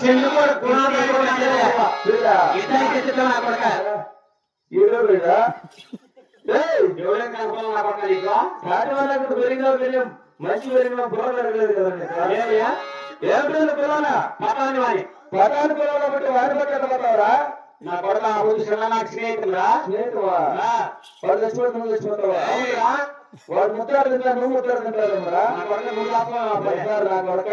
చెల్లు కూడా ఇద్దరికి నా కొడక ఎవరైనా కనుకోవాలి నా కొడక నీకు కాటి వాళ్ళకు పెరిగినా పెరిగాం మంచి పెరిగినా బుర్ర పెరగలేదు కదండి ఏమిటి పిల్లనా పటాని వారి పటాని పిల్లలు బట్టి వారి బట్టి ఎంత పడతావరా నా కొడక నాకు స్నేహితురా స్నేహితువా వాడు చచ్చిపోతే నువ్వు చచ్చిపోతావా వాడు ముద్దాడు తింటారు నువ్వు ముద్దాడు తింటారు నా కొడక నువ్వు నా కొడక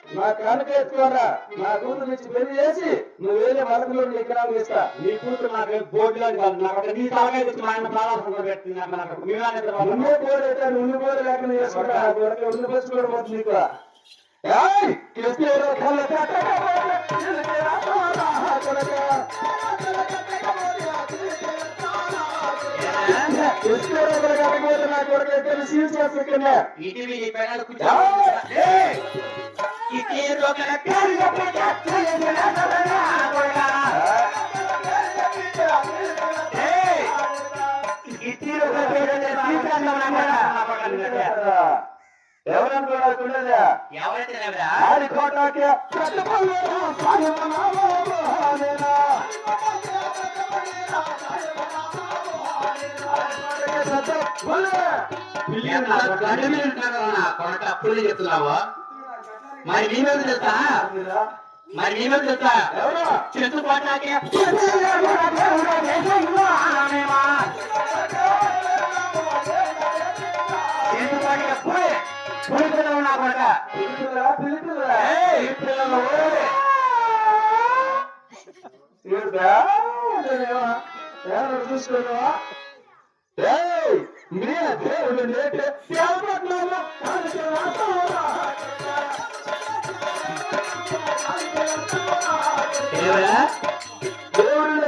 నా కనుక ఎత్తుకోరా నా కూతురు నుంచి పెళ్లి చేసి నువ్వు వేరే వరకులో ఎకరాలు ఇస్తా నీ కూతురు నాకు బోర్డులో కాదు నీ తలకాయ తెచ్చి మా ఆయన బాగా నువ్వు బోర్డు అయితే నువ్వు బోర్డు లేకుండా చేసుకుంటా ఉన్న బస్సు కూడా పోతుంది నీకు నా కొడుకు సీల్ చేస్తున్నా ఎవరనుకోడా కోటాకి అప్పుడే చెప్తున్నావు మరి నీ మీద తెలుసా మరి నీ మీద తెలుసా చెట్టు కోటాకి చూసుకున్నావా దేవుడు దేవుడు